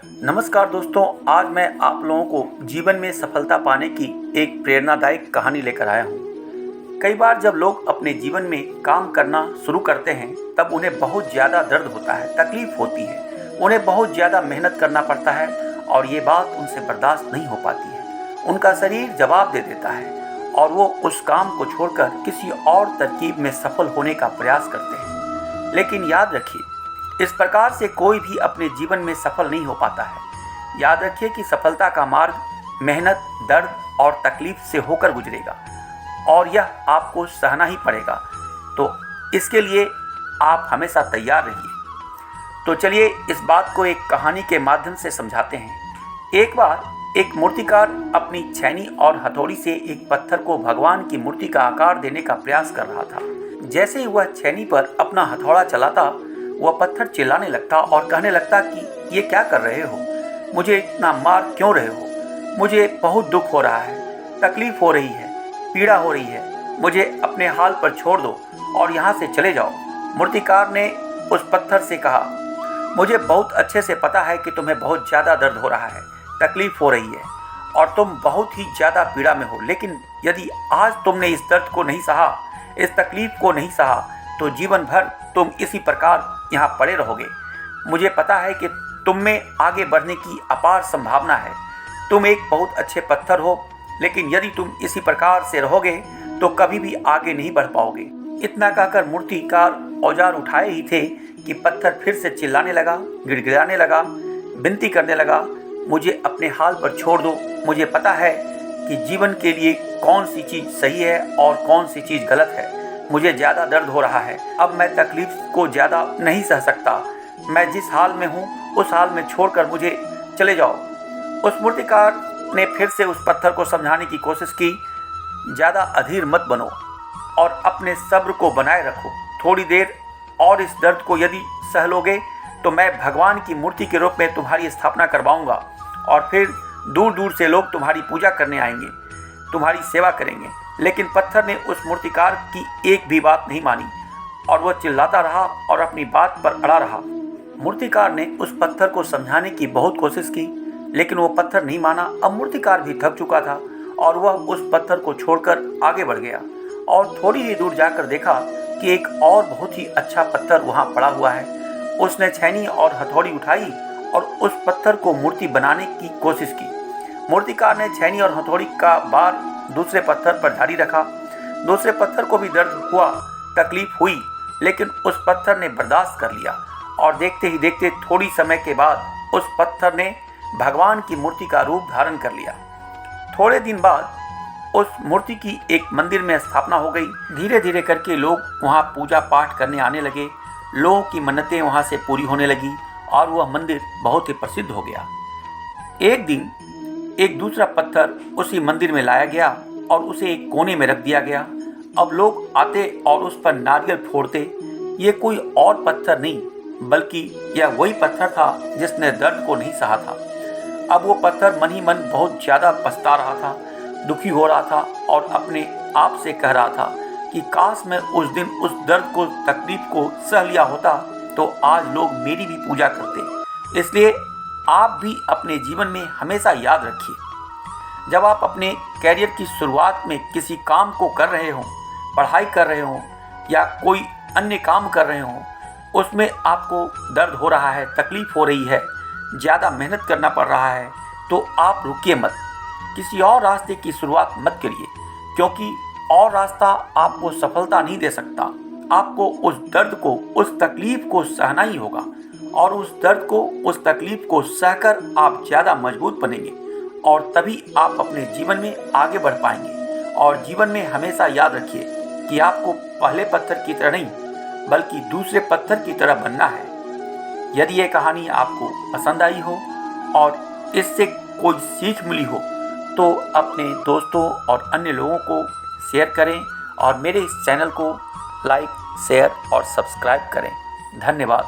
नमस्कार दोस्तों, आज मैं आप लोगों को जीवन में सफलता पाने की एक प्रेरणादायक कहानी लेकर आया हूँ। कई बार जब लोग अपने जीवन में काम करना शुरू करते हैं तब उन्हें बहुत ज़्यादा दर्द होता है, तकलीफ होती है, उन्हें बहुत ज़्यादा मेहनत करना पड़ता है और ये बात उनसे बर्दाश्त नहीं हो पाती है। उनका शरीर जवाब दे देता है और वो उस काम को छोड़कर किसी और तरकीब में सफल होने का प्रयास करते हैं। लेकिन याद रखिए, इस प्रकार से कोई भी अपने जीवन में सफल नहीं हो पाता है। याद रखिए कि सफलता का मार्ग मेहनत, दर्द और तकलीफ से होकर गुजरेगा और यह आपको सहना ही पड़ेगा। तो इसके लिए आप हमेशा तैयार रहिए। तो चलिए इस बात को एक कहानी के माध्यम से समझाते हैं। एक बार एक मूर्तिकार अपनी छेनी और हथौड़ी से एक पत्थर को भगवान की मूर्ति का आकार देने का प्रयास कर रहा था। जैसे ही वह छेनी पर अपना हथौड़ा चलाता, वह पत्थर चिल्लाने लगता और कहने लगता कि ये क्या कर रहे हो, मुझे इतना मार क्यों रहे हो, मुझे बहुत दुख हो रहा है, तकलीफ हो रही है, पीड़ा हो रही है, मुझे अपने हाल पर छोड़ दो और यहाँ से चले जाओ। मूर्तिकार ने उस पत्थर से कहा, मुझे बहुत अच्छे से पता है कि तुम्हें बहुत ज़्यादा दर्द हो रहा है, तकलीफ हो रही है और तुम बहुत ही ज़्यादा पीड़ा में हो, लेकिन यदि आज तुमने इस दर्द को नहीं सहा, इस तकलीफ को नहीं सहा, तो जीवन भर तुम इसी प्रकार यहाँ पड़े रहोगे। मुझे पता है कि तुम में आगे बढ़ने की अपार संभावना है। तुम एक बहुत अच्छे पत्थर हो, लेकिन यदि तुम इसी प्रकार से रहोगे तो कभी भी आगे नहीं बढ़ पाओगे। इतना कहकर मूर्तिकार औजार उठाए ही थे कि पत्थर फिर से चिल्लाने लगा, गिड़गिड़ाने लगा, विनती करने लगा, मुझे अपने हाल पर छोड़ दो। मुझे पता है कि जीवन के लिए कौन सी चीज़ सही है और कौन सी चीज़ गलत है। मुझे ज़्यादा दर्द हो रहा है, अब मैं तकलीफ को ज़्यादा नहीं सह सकता। मैं जिस हाल में हूँ उस हाल में छोड़कर मुझे चले जाओ। उस मूर्तिकार ने फिर से उस पत्थर को समझाने की कोशिश की, ज़्यादा अधीर मत बनो और अपने सब्र को बनाए रखो। थोड़ी देर और इस दर्द को यदि सह लोगे तो मैं भगवान की मूर्ति के रूप में तुम्हारी स्थापना करवाऊँगा और फिर दूर दूर से लोग तुम्हारी पूजा करने आएंगे, तुम्हारी सेवा करेंगे। लेकिन पत्थर ने उस मूर्तिकार की एक भी बात नहीं मानी और वह चिल्लाता रहा और अपनी बात पर अड़ा रहा। मूर्तिकार ने उस पत्थर को समझाने की बहुत कोशिश की, लेकिन वो पत्थर नहीं माना। अब मूर्तिकार भी थक चुका था और वह उस पत्थर को छोड़कर आगे बढ़ गया और थोड़ी ही दूर जाकर देखा कि एक और बहुत ही अच्छा पत्थर वहाँ पड़ा हुआ है। उसने छेनी और हथौड़ी उठाई और उस पत्थर को मूर्ति बनाने की कोशिश की। मूर्तिकार ने छेनी और हथौड़ी का बार दूसरे पत्थर पर जारी रखा। दूसरे पत्थर को भी दर्द हुआ, तकलीफ हुई, लेकिन उस पत्थर ने बर्दाश्त कर लिया और देखते ही देखते थोड़ी समय के बाद उस पत्थर ने भगवान की मूर्ति का रूप धारण कर लिया। थोड़े दिन बाद उस मूर्ति की एक मंदिर में स्थापना हो गई। धीरे धीरे करके लोग वहाँ पूजा पाठ करने आने लगे। लोगों की मन्नतें वहाँ से पूरी होने लगी और वह मंदिर बहुत ही प्रसिद्ध हो गया। एक दिन एक दूसरा पत्थर उसी मंदिर में लाया गया और उसे एक कोने में रख दिया गया। अब लोग आते और उस पर नारियल फोड़ते। ये कोई और पत्थर नहीं, बल्कि यह वही पत्थर था जिसने दर्द को नहीं सहा था। अब वो पत्थर मन ही मन बहुत ज़्यादा पछता रहा था, दुखी हो रहा था और अपने आप से कह रहा था कि काश मैं उस दिन उस दर्द को, तकलीफ को सह लिया होता तो आज लोग मेरी भी पूजा करते। इसलिए आप भी अपने जीवन में हमेशा याद रखिए, जब आप अपने कैरियर की शुरुआत में किसी काम को कर रहे हों, पढ़ाई कर रहे हों या कोई अन्य काम कर रहे हों, उसमें आपको दर्द हो रहा है, तकलीफ हो रही है, ज़्यादा मेहनत करना पड़ रहा है, तो आप रुकिए मत, किसी और रास्ते की शुरुआत मत करिए, क्योंकि और रास्ता आपको सफलता नहीं दे सकता। आपको उस दर्द को, उस तकलीफ को सहना ही होगा और उस दर्द को, उस तकलीफ को सहकर आप ज़्यादा मजबूत बनेंगे और तभी आप अपने जीवन में आगे बढ़ पाएंगे। और जीवन में हमेशा याद रखिए कि आपको पहले पत्थर की तरह नहीं, बल्कि दूसरे पत्थर की तरह बनना है। यदि ये कहानी आपको पसंद आई हो और इससे कोई सीख मिली हो तो अपने दोस्तों और अन्य लोगों को शेयर करें और मेरे इस चैनल को लाइक, शेयर और सब्सक्राइब करें। धन्यवाद।